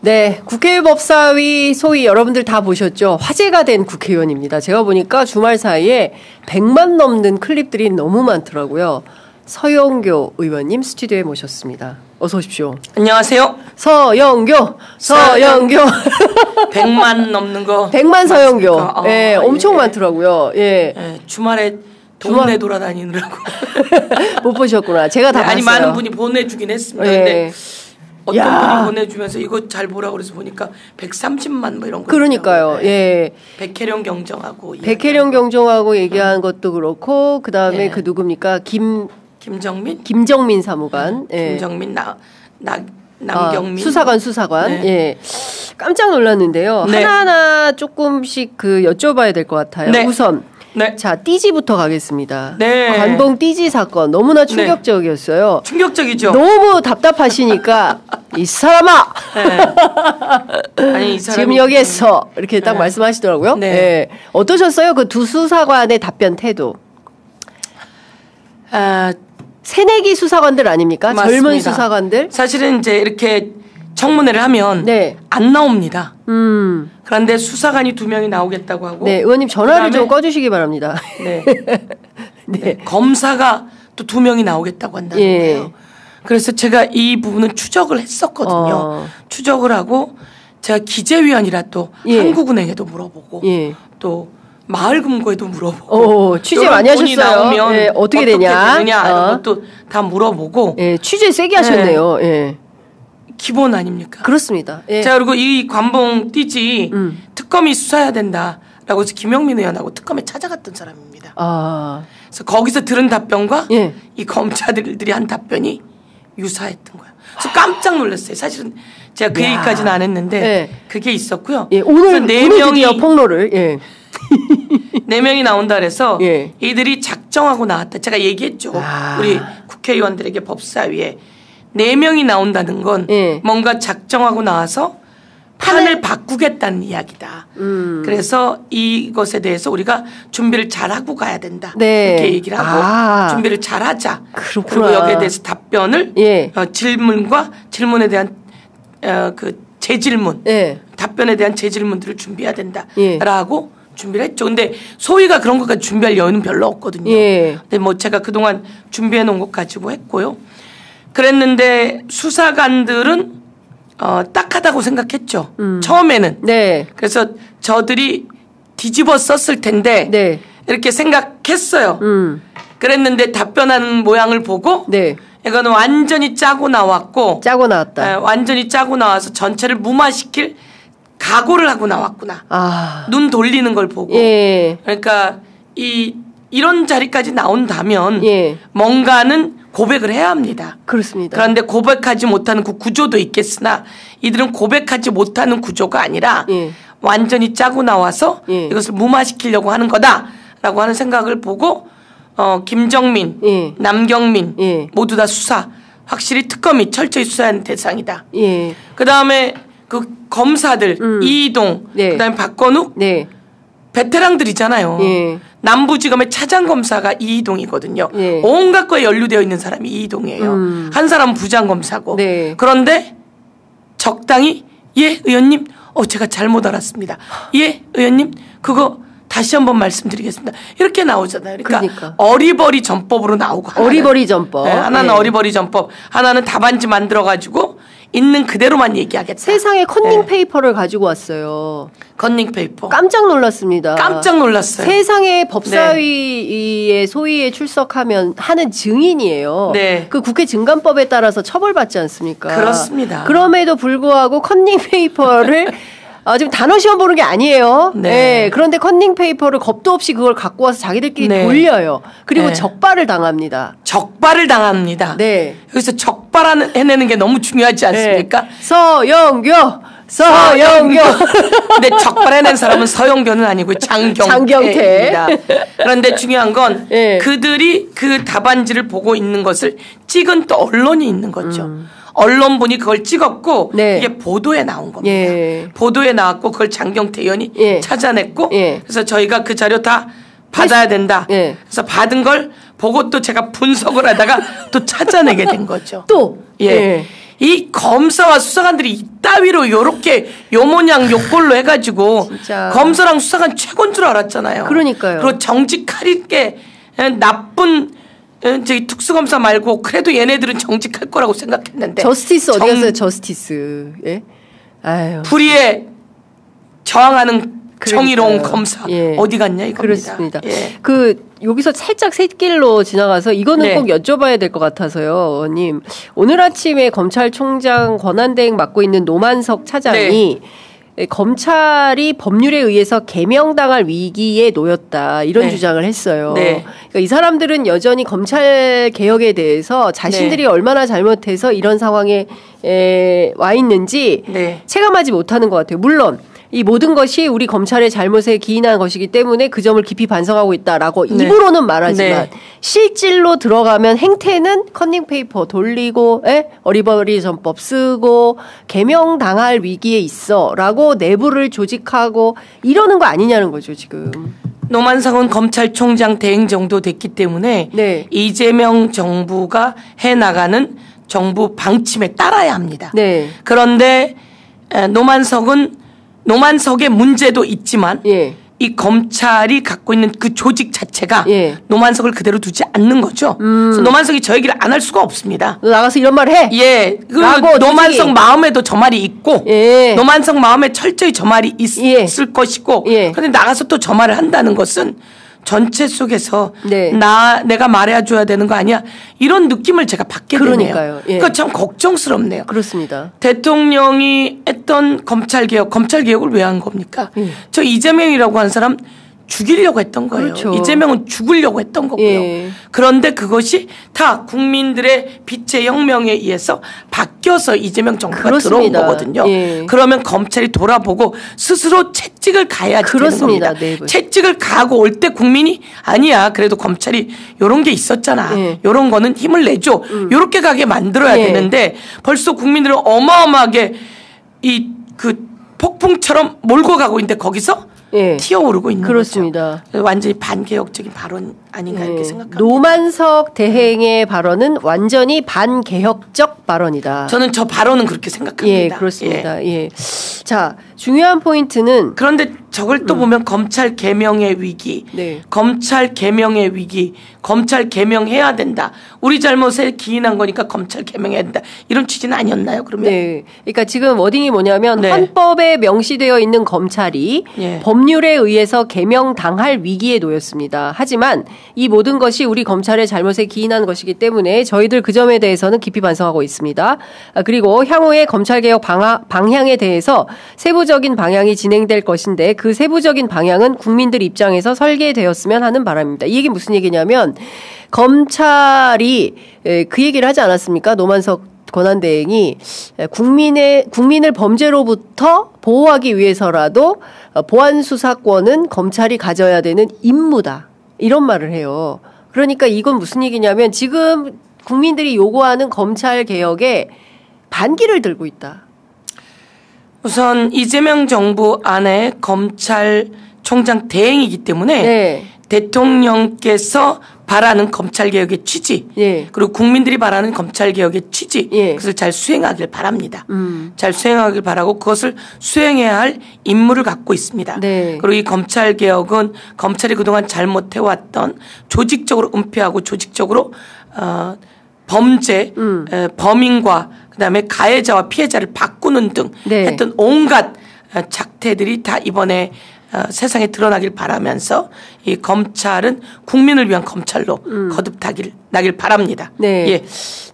네, 국회법사위 소위 여러분들 다 보셨죠? 화제가 된 국회의원입니다. 제가 보니까 주말 사이에 100만 넘는 클립들이 너무 많더라고요. 서영교 의원님 스튜디오에 모셨습니다. 어서 오십시오. 안녕하세요. 서영교. 100만 넘는 거. 100만 서영교. 예, 엄청 많더라고요. 예. 예, 주말에 동네 돌아다니느라고. 못 보셨구나. 제가 다 봤어요. 아니, 많은 분이 보내주긴 했습니다. 예. 근데 어떤 분이 보내주면서 이거 잘 보라고 그래서 보니까 130만 뭐 이런 거. 그러니까요. 예. 백혜령 경정하고. 백혜령 경정하고 얘기한 것도 그렇고, 그 다음에 예. 그 누굽니까? 김정민 사무관. 예. 김정민, 남경민. 수사관. 네. 예. 깜짝 놀랐는데요. 네. 하나하나 조금씩 여쭤봐야 될 것 같아요. 네. 우선. 네. 자, 띠지부터 가겠습니다. 네. 관봉 띠지 사건 너무나 충격적이었어요. 충격적이죠. 너무 답답하시니까 이 사람아. 네. 아니, 이 사람이 지금 여기에서 이렇게 딱 말씀하시더라고요. 네. 네. 어떠셨어요? 그 두 수사관의 답변 태도. 새내기 수사관들 아닙니까? 맞습니다. 젊은 수사관들. 사실은 이제 이렇게 청문회를 하면 네. 안 나옵니다. 그런데 수사관이 2명이 나오겠다고 하고. 네, 의원님 전화를 좀 꺼주시기 바랍니다. 네. 네. 검사가 또 2명이 나오겠다고 한다는 거예요. 그래서 제가 이 부분은 추적을 했었거든요. 추적을 하고 제가 기재위원이라 또 한국은행에도 물어보고 또 마을금고에도 물어보고 취재 많이 하셨어요. 나오면 예, 어떻게 되냐 이런 것도 다 물어보고. 예, 취재 세게 하셨네요. 예. 기본 아닙니까? 그렇습니다. 예. 자, 그리고 이 관봉 띠지 특검이 수사해야 된다라고 해서 김영민 의원하고 특검에 찾아갔던 사람입니다. 그래서 거기서 들은 답변과 이 검사들이 한 답변이 유사했던 거예요. 그래서 깜짝 놀랐어요. 사실은 제가 그 얘기까지는 안 했는데 그게 있었고요. 예, 오늘 4명이 폭로를. 예. 4명이 나온다 그래서 이들이 작정하고 나왔다. 제가 얘기했죠. 우리 국회의원들에게 법사위에 4명이 나온다는 건 뭔가 작정하고 나와서 판을 바꾸겠다는 이야기다. 그래서 이것에 대해서 우리가 준비를 잘하고 가야 된다. 이렇게 얘기를 하고 준비를 잘하자. 그렇구나. 그리고 여기에 대해서 답변을 질문과 질문에 대한 그 재질문 답변에 대한 재질문들을 준비해야 된다라고 준비를 했죠. 근데 소위가 그런 것까지 준비할 여유는 별로 없거든요. 근데 뭐 제가 그동안 준비해 놓은 것 가지고 했고요. 그랬는데 수사관들은 딱하다고 생각했죠. 처음에는. 그래서 저들이 뒤집어 썼을 텐데 이렇게 생각했어요. 그랬는데 답변하는 모양을 보고 이거는 완전히 짜고 나왔고 짜고 나왔다. 완전히 짜고 나와서 전체를 무마시킬 각오를 하고 나왔구나. 눈 돌리는 걸 보고. 그러니까 이런 자리까지 나온다면 뭔가는 고백을 해야 합니다. 그렇습니다. 그런데 고백하지 못하는 그 구조도 있겠으나 이들은 고백하지 못하는 구조가 아니라 완전히 짜고 나와서 이것을 무마시키려고 하는 거다라고 하는 생각을 보고 김정민, 남경민 모두 다 수사 확실히 특검이 철저히 수사하는 대상이다. 그다음에 그 검사들 이희동 그다음에 박건욱 베테랑들이잖아요. 남부지검의 차장검사가 이희동이거든요. 온갖 거에 연루되어 있는 사람이 이희동이에요. 한 사람은 부장검사고. 그런데 적당히 의원님 제가 잘못 알았습니다. 의원님 그거 다시 한번 말씀드리겠습니다. 이렇게 나오잖아요. 그러니까 어리버리 전법으로 나오고 어리버리 전법. 하나는 어리버리 전법 하나는 답안지 만들어가지고 있는 그대로만 얘기하겠다. 세상에 컨닝 페이퍼를 가지고 왔어요. 컨닝 페이퍼. 깜짝 놀랐습니다. 깜짝 놀랐어요. 세상에 법사위의 소위에 출석하면 하는 증인이에요. 그 국회 증감법에 따라서 처벌받지 않습니까? 그렇습니다. 그럼에도 불구하고 컨닝 페이퍼를 지금 단어 시험 보는 게 아니에요. 그런데 컨닝 페이퍼를 겁도 없이 그걸 갖고 와서 자기들끼리 돌려요. 그리고 적발을 당합니다. 적발을 당합니다. 여기서 적발해내는 게 너무 중요하지 않습니까? 서영교. 근데 적발해낸 사람은 서영교는 아니고 장경태입니다. 그런데 중요한 건 그들이 그 답안지를 보고 있는 것을 찍은 또 언론이 있는 거죠. 언론분이 그걸 찍었고 이게 보도에 나온 겁니다. 보도에 나왔고 그걸 장경태 의원이 찾아냈고 그래서 저희가 그 자료 다 받아야 된다. 그래서 받은 걸 보고 또 제가 분석을 하다가 또 찾아내게 된 거죠. 이 검사와 수사관들이 이따위로 요렇게 요 모양 요꼴로 해가지고 진짜. 검사랑 수사관 최고인 줄 알았잖아요. 그러니까요. 그리고 정직하게 나쁜 저기 특수검사 말고 그래도 얘네들은 정직할 거라고 생각했는데. 저스티스 어디 갔어요? 저스티스. 예? 아유. 불의에 저항하는 정의로운 검사 예. 어디 갔냐 이겁니다. 그렇습니다. 예. 여기서 살짝 샛길로 지나가서 이거는 네. 꼭 여쭤봐야 될 것 같아서요, 의원님. 오늘 아침에 검찰총장 권한대행 맡고 있는 노만석 차장이 네. 검찰이 법률에 의해서 개명당할 위기에 놓였다 이런 네. 주장을 했어요. 네. 그러니까 이 사람들은 여전히 검찰 개혁에 대해서 자신들이 네. 얼마나 잘못해서 이런 상황에 와 있는지 네. 체감하지 못하는 것 같아요. 물론 이 모든 것이 우리 검찰의 잘못에 기인한 것이기 때문에 그 점을 깊이 반성하고 있다라고 네. 입으로는 말하지만 네. 실질로 들어가면 행태는 커닝페이퍼 돌리고 어리버리 전법 쓰고 개명당할 위기에 있어라고 내부를 조직하고 이러는 거 아니냐는 거죠 지금. 노만석은 검찰총장 대행 정도 됐기 때문에 네. 이재명 정부가 해나가는 정부 방침에 따라야 합니다. 네. 그런데 노만석의 문제도 있지만 예. 이 검찰이 갖고 있는 그 조직 자체가 예. 노만석을 그대로 두지 않는 거죠. 그래서 노만석이 저 얘기를 안 할 수가 없습니다. 너 나가서 이런 말 해. 예. 노만석 마음에도 저 말이 있고 예. 노만석 마음에 철저히 저 말이 있을 것이고 예. 그런데 나가서 또 저 말을 한다는 것은 전체 속에서 네. 내가 말해줘야 되는 거 아니야? 이런 느낌을 제가 받게 되네요. 예. 그러니까 참 걱정스럽네요. 그렇습니다. 대통령이 했던 검찰개혁을 왜 한 겁니까? 저 이재명이라고 하는 사람 죽이려고 했던 거예요. 그렇죠. 이재명은 죽으려고 했던 거고요. 예. 그런데 그것이 다 국민들의 빛의 혁명에 의해서 바뀌어서 이재명 정부가 그렇습니다. 들어온 거거든요. 예. 그러면 검찰이 돌아보고 스스로 채찍을 가야지 그렇습니다. 되는 겁니다. 네. 채찍을 가고 올 때 국민이 아니야. 그래도 검찰이 이런 게 있었잖아. 이런 거는 힘을 내줘. 이렇게 가게 만들어야 되는데 벌써 국민들은 어마어마하게 그 폭풍처럼 몰고 가고 있는데 거기서 예. 튀어오르고 있는 그렇습니다. 거죠. 완전히 반개혁적인 발언 아닌가 이렇게 생각합니다. 노만석 대행의 발언은 완전히 반개혁적 발언이다. 저는 저 발언은 그렇게 생각합니다. 예, 그렇습니다. 예. 예. 자, 중요한 포인트는 그런데 저걸 또 보면 검찰 개명의 위기, 네. 검찰 개명의 위기, 검찰 개명해야 된다. 우리 잘못에 기인한 거니까 검찰 개명해야 된다. 이런 취지는 아니었나요? 그러면? 네. 그러니까 지금 워딩이 뭐냐면 네. 헌법에 명시되어 있는 검찰이 예. 법률에 의해서 개명당할 위기에 놓였습니다. 하지만 이 모든 것이 우리 검찰의 잘못에 기인한 것이기 때문에 저희들 그 점에 대해서는 깊이 반성하고 있습니다. 그리고 향후의 검찰개혁 방향에 대해서 세부적인 방향이 진행될 것인데 그 세부적인 방향은 국민들 입장에서 설계되었으면 하는 바람입니다. 이 얘기 무슨 얘기냐면 검찰이 그 얘기를 하지 않았습니까? 노만석 권한대행이 국민을 범죄로부터 보호하기 위해서라도 보안수사권은 검찰이 가져야 되는 임무다. 이런 말을 해요. 그러니까 이건 무슨 얘기냐면 지금 국민들이 요구하는 검찰 개혁에 반기를 들고 있다. 우선 이재명 정부 안에 검찰총장 대행이기 때문에 네. 대통령께서 바라는 검찰개혁의 취지 예. 그리고 국민들이 바라는 검찰개혁의 취지 예. 그것을 잘 수행하길 바랍니다. 잘 수행하길 바라고 그것을 수행해야 할 임무를 갖고 있습니다. 네. 그리고 이 검찰개혁은 검찰이 그동안 잘못해왔던 조직적으로 은폐하고 조직적으로 범죄 범인과 그다음에 가해자와 피해자를 바꾸는 등 네. 했던 온갖 작태들이 다 이번에 세상에 드러나길 바라면서 이 검찰은 국민을 위한 검찰로 거듭나길 바랍니다. 네. 예.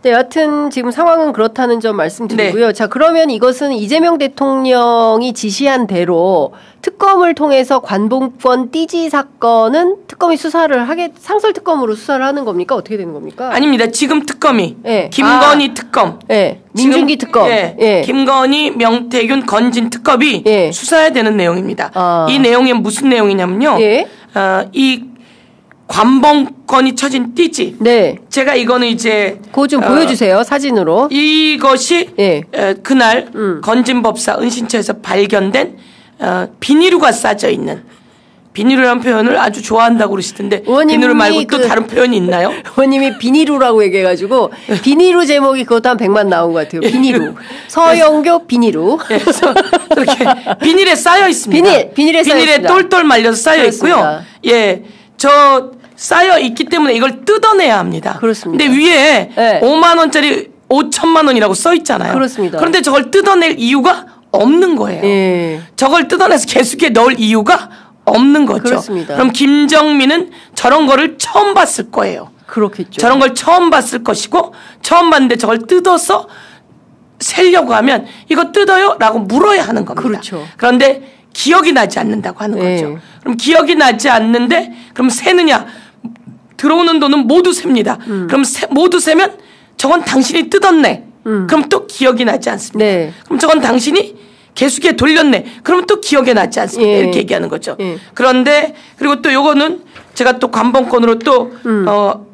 네, 여하튼 지금 상황은 그렇다는 점 말씀드리고요. 네. 자, 그러면 이것은 이재명 대통령이 지시한 대로 특검을 통해서 관봉권 띠지 사건은 특검이 상설특검으로 수사를 하는 겁니까? 어떻게 되는 겁니까? 아닙니다. 지금 특검이 네. 김건희 특검, 네. 민중기 특검, 네. 네. 김건희, 명태균, 건진 특검이 네. 수사해야 되는 내용입니다. 이 내용이 무슨 내용이냐면요. 네. 이 관봉권이 쳐진 띠지. 네. 제가 이거는 이제 그거 좀 보여주세요. 사진으로. 이것이 네. 그날 건진법사 은신처에서 발견된 비닐루가 싸져 있는 비닐이라는 표현을 아주 좋아한다고 그러시던데 비누 말고 또 다른 표현이 있나요? 의원님이 비니루라고 얘기해가지고 비니루 제목이 그것도 한 100만 나온 것 같아요. 비니루. 서영교 비니루. 그래서 이렇게 비닐에 쌓여 있습니다. 비닐에 똘똘 말려서 쌓여 있고요. 예, 저 쌓여 있기 때문에 이걸 뜯어내야 합니다. 그렇습니다. 근데 위에 5만 원짜리 5천만 원이라고 써 있잖아요. 그렇습니다. 그런데 저걸 뜯어낼 이유가 없는 거예요. 저걸 뜯어내서 개수기에 넣을 이유가 없는 거죠. 그렇습니다. 그럼 김정민은 저런 거를 처음 봤을 거예요. 그렇겠죠. 저런 걸 처음 봤을 것이고 처음 봤는데 저걸 뜯어서 세려고 하면 이거 뜯어요? 라고 물어야 하는 겁니다. 그렇죠. 그런데 기억이 나지 않는다고 하는 거죠. 그럼 기억이 나지 않는데 그럼 세느냐? 들어오는 돈은 모두 셉니다. 그럼 모두 세면 저건 당신이 뜯었네. 그럼 또 기억이 나지 않습니다. 그럼 저건 당신이 개수기에 돌렸네. 그러면 또 기억에 나지 않습니까? 이렇게 얘기하는 거죠. 그런데 그리고 또 요거는 제가 또 관본권으로 또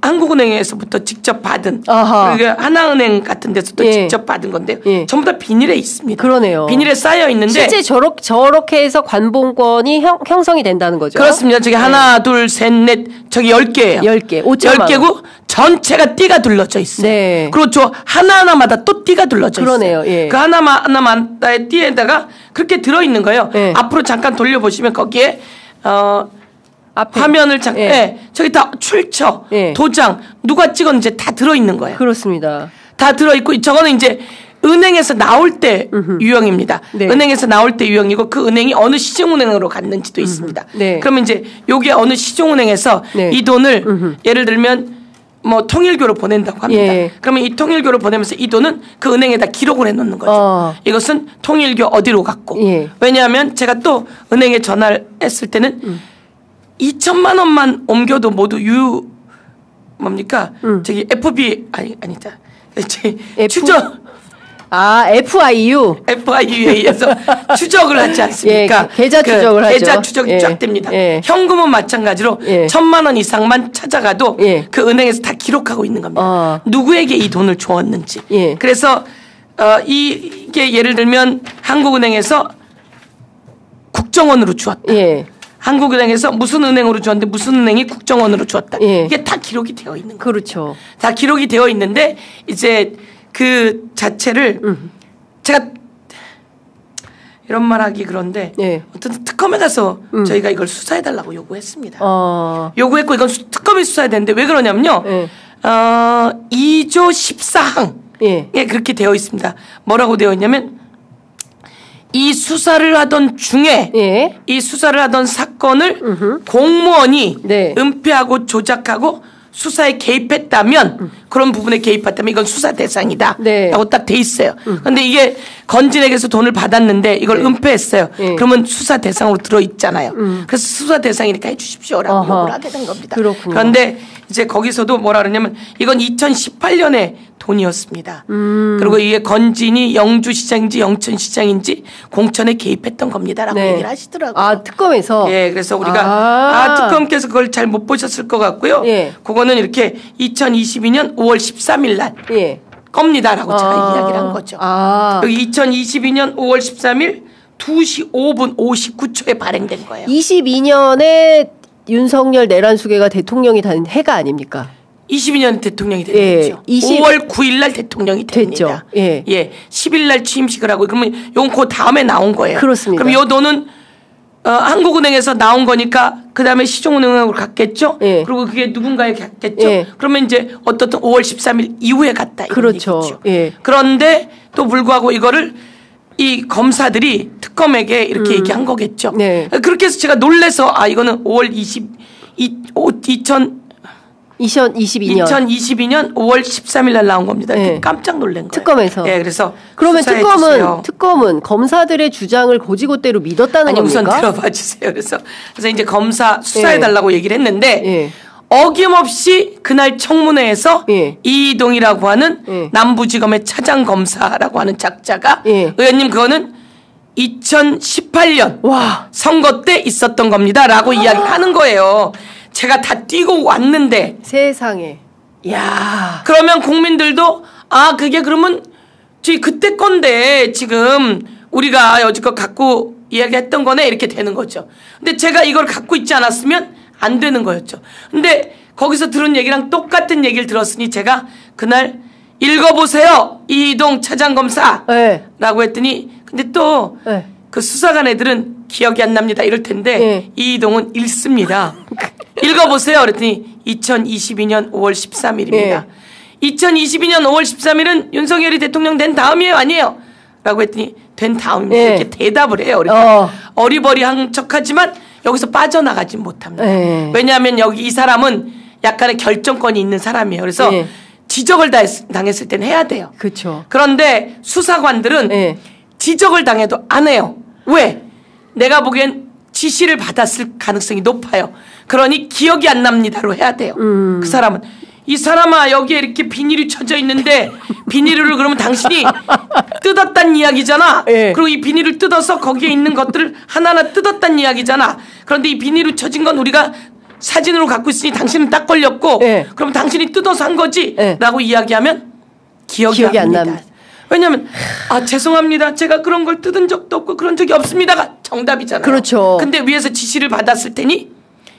한국은행에서부터 직접 받은 그리고 하나은행 같은 데서 또 직접 받은 건데요. 전부 다 비닐에 있습니다. 그러네요. 비닐에 쌓여 있는데 실제 저렇게 해서 관본권이 형성이 된다는 거죠. 그렇습니다. 저기 하나, 둘, 셋, 넷, 저기 10개예요. 10개. 5,000만 10개고 전체가 띠가 둘러져 있어요. 그리고 저 하나하나마다 또 띠가 둘러져 그러네요. 있어요. 그 하나하나마다의 띠에다가 그렇게 들어있는 거예요. 앞으로 잠깐 돌려보시면 거기에 앞에. 화면을 저기 다 출처, 도장, 누가 찍었는지 다 들어있는 거예요. 그렇습니다. 다 들어있고 저거는 이제 은행에서 나올 때 유형입니다. 은행에서 나올 때 유형이고 그 은행이 어느 시중은행으로 갔는지도 있습니다. 그러면 이제 요게 어느 시중은행에서 이 돈을 예를 들면 뭐 통일교로 보낸다고 합니다. 그러면 이 통일교로 보내면서 이 돈은 그 은행에다 기록을 해놓는 거죠. 이것은 통일교 어디로 갔고 왜냐하면 제가 또 은행에 전화를 했을 때는 2천만 원만 옮겨도 모두 뭡니까? 저기 FB 아니다. 추적. FIU. FIU에 의해서 추적을 하지 않습니까? 계좌 추적을 하죠. 계좌 추적이 쫙 됩니다. 현금은 마찬가지로 1,000만 원 이상만 찾아가도 그 은행에서 다 기록하고 있는 겁니다. 누구에게 이 돈을 주었는지. 그래서 이게 예를 들면 한국은행에서 국정원으로 주었다. 한국은행에서 무슨 은행으로 주었는데 무슨 은행이 국정원으로 주었다. 이게 다 기록이 되어 있는 거예요. 그렇죠. 다 기록이 되어 있는데 이제 그 자체를 제가 이런 말하기 그런데 어떤 특검에 가서 저희가 이걸 수사해달라고 요구했습니다. 요구했고 이건 특검이 수사해야 되는데 왜 그러냐면요. 2조 14항에 그렇게 되어 있습니다. 뭐라고 되어 있냐면 이 수사를 하던 중에 이 수사를 하던 사건을 공무원이 은폐하고 조작하고 수사에 개입했다면 그런 부분에 개입했다면 이건 수사 대상이다 라고 딱 돼 있어요. 그런데 이게 건진에게서 돈을 받았는데 이걸 은폐했어요. 그러면 수사 대상으로 들어있잖아요. 그래서 수사 대상이니까 해주십시오라고 요구를 하게 된 겁니다. 그렇군요. 그런데 이제 거기서도 뭐라 그러냐면 이건 2018년에 돈이었습니다. 그리고 이게 건진이 영주시장인지 영천시장인지 공천에 개입했던 겁니다라고 얘기를 하시더라고요. 특검에서? 그래서 우리가 특검께서 그걸 잘 못 보셨을 것 같고요. 그거는 이렇게 2022년 5월 13일 날 겁니다라고 제가 이야기를 한 거죠. 여기 2022년 5월 13일 2시 5분 59초에 발행된 거예요. 22년에 윤석열 내란수계가 대통령이 된 해가 아닙니까? 22년 대통령이 되는 거죠. 5월 9일 날 대통령이 됩니다. 10일 날 취임식을 하고 그러면 이건 그 다음에 나온 거예요. 그렇습니다. 그럼 이 돈은 한국은행에서 나온 거니까 그 다음에 시중은행으로 갔겠죠. 그리고 그게 누군가에 갔겠죠. 그러면 이제 어떻든 5월 13일 이후에 갔다. 그렇죠. 그런데 또 불구하고 이거를 이 검사들이 특검에게 이렇게 얘기한 거겠죠. 그렇게 해서 제가 놀래서 이거는 5월 2022년 5월 13일 날 나온 겁니다. 깜짝 놀란 거예요. 특검에서. 그래서 그러면 특검은 검사들의 주장을 고지고대로 믿었다는 겁니까? 우선 들어봐 주세요. 그래서 이제 검사 수사해달라고 얘기를 했는데 어김없이 그날 청문회에서 이이동이라고 하는 남부지검의 차장검사라고 하는 작자가 의원님 그거는 2018년 선거 때 있었던 겁니다라고 이야기하는 거예요. 제가 다 뛰고 왔는데 세상에. 그러면 국민들도 그게 그러면 저희 그때 건데 지금 우리가 여지껏 갖고 이야기했던 거네 이렇게 되는 거죠. 근데 제가 이걸 갖고 있지 않았으면 안 되는 거였죠. 근데 거기서 들은 얘기랑 똑같은 얘기를 들었으니 제가 그날 읽어보세요. 이희동 차장검사 네. 라고 했더니 근데 또 그 수사관 애들은 기억이 안 납니다 이럴 텐데 이희동은 읽습니다. 읽어보세요. 그랬더니 2022년 5월 13일입니다. 2022년 5월 13일은 윤석열이 대통령 된 다음이에요? 아니에요? 라고 했더니 된 다음입니다. 이렇게 대답을 해요. 그러니까 어리버리한 척하지만 여기서 빠져나가지 못합니다. 왜냐하면 여기 이 사람은 약간의 결정권이 있는 사람이에요. 그래서 지적을 당했을 때는 해야 돼요. 그렇죠. 그런데 수사관들은 지적을 당해도 안 해요. 왜? 내가 보기엔 지시를 받았을 가능성이 높아요. 그러니 기억이 안 납니다로 해야 돼요. 그 사람은. 이 사람아 여기에 이렇게 비닐이 쳐져 있는데 비닐을 그러면 당신이 뜯었단 이야기잖아. 그리고 이 비닐을 뜯어서 거기에 있는 것들을 하나하나 뜯었단 이야기잖아. 그런데 이 비닐이 쳐진 건 우리가 사진으로 갖고 있으니 당신은 딱 걸렸고 그럼 당신이 뜯어서 한 거지 라고 이야기하면 기억이 안 납니다. 왜냐하면 죄송합니다. 제가 그런 걸 뜯은 적도 없고 그런 적이 없습니다가 정답이잖아요. 그렇죠. 근데 위에서 지시를 받았을 테니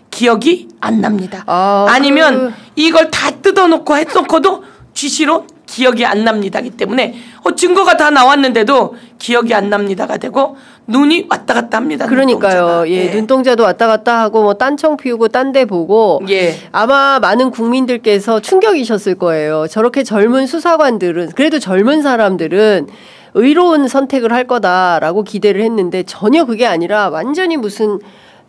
기억이 안 납니다. 아니면 이걸 다 뜯어놓고 해놓고도 지시로 기억이 안 납니다기 때문에 증거가 다 나왔는데도 기억이 안 납니다가 되고 눈이 왔다 갔다 합니다. 그러니까요. 눈동자도 왔다 갔다 하고 뭐 딴청 피우고 딴 데 보고 아마 많은 국민들께서 충격이셨을 거예요. 저렇게 젊은 수사관들은 그래도 젊은 사람들은 의로운 선택을 할 거다라고 기대를 했는데 전혀 그게 아니라 완전히 무슨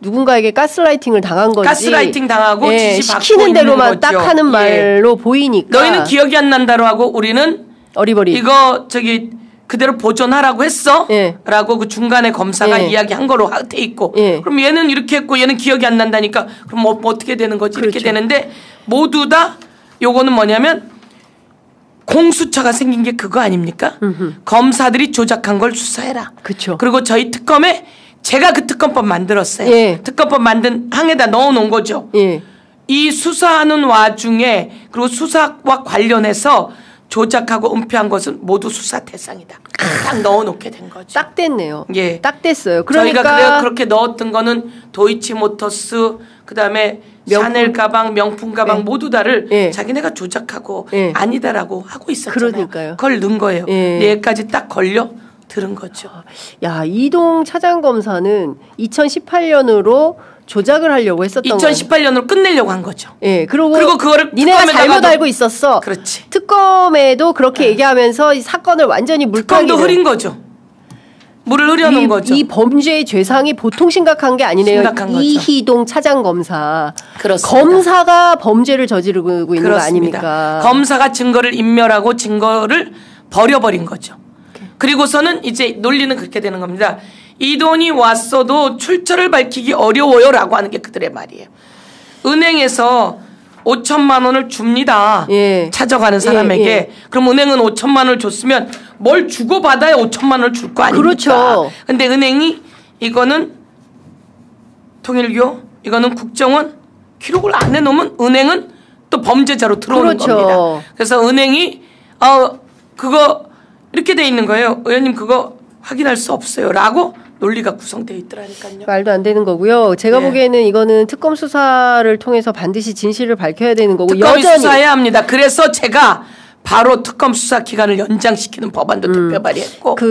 누군가에게 가스라이팅을 당한 건지 가스라이팅 당하고 지시 받고 시키는 대로만 있는 딱 거죠. 하는 말로 보이니까 너희는 기억이 안 난다로 하고 우리는 어리버리 이거 그대로 보존하라고 했어? 라고 그 중간에 검사가 이야기한 거로 돼 있고 그럼 얘는 이렇게 했고 얘는 기억이 안 난다니까 그럼 뭐 어떻게 되는 거지? 이렇게 되는데 모두 다 요거는 뭐냐면 공수처가 생긴 게 그거 아닙니까? 검사들이 조작한 걸 수사해라. 그쵸. 그리고 저희 특검에 제가 그 특검법 만들었어요. 특검법 만든 항에다 넣어놓은 거죠. 이 수사하는 와중에 그리고 수사와 관련해서 조작하고 은폐한 것은 모두 수사 대상이다. 딱 넣어놓게 된 거죠. 딱 됐네요. 딱 됐어요. 그러니까 저희가 그렇게 넣었던 거는 도이치모터스 그다음에 샤넬 가방, 명품 가방 모두 다를 자기네가 조작하고 아니다라고 하고 있었잖아요. 그러니까요. 그걸 넣은 거예요. 얘까지 딱 걸려 들은 거죠. 야, 이희동 차장검사는 2018년으로 조작을 하려고 했었던 거예요. 2018년으로 끝내려고 한 거죠. 그리고 그거를 니네가 잘못 알고 있었어. 그렇지. 특검에도 그렇게 얘기하면서 이 사건을 완전히 물타기를. 특검도 흐린 거죠. 물을 흐려놓은 거죠. 이 범죄의 죄상이 보통 심각한 게 아니네요. 심각한 이희동 차장검사. 그렇습니다. 검사가 범죄를 저지르고 있는 그렇습니다. 거 아닙니까? 검사가 증거를 인멸하고 증거를 버려버린 거죠. 그리고서는 이제 논리는 그렇게 되는 겁니다. 이 돈이 왔어도 출처를 밝히기 어려워요라고 하는 게 그들의 말이에요. 은행에서 5천만 원을 줍니다. 찾아가는 사람에게. 그럼 은행은 5천만 원을 줬으면 뭘 주고받아야 5천만 원을 줄 거 아닙니까? 그렇죠. 근데 은행이 이거는 통일교, 이거는 국정원 기록을 안 해놓으면 은행은 또 범죄자로 들어오는 겁니다. 그래서 은행이 그거 이렇게 돼 있는 거예요. 의원님 그거 확인할 수 없어요. 라고 논리가 구성되어 있더라니까요. 말도 안 되는 거고요. 제가 보기에는 이거는 특검 수사를 통해서 반드시 진실을 밝혀야 되는 거고 특검이 수사해야 합니다. 그래서 제가 바로 특검 수사 기간을 연장시키는 법안도 특별 발의했고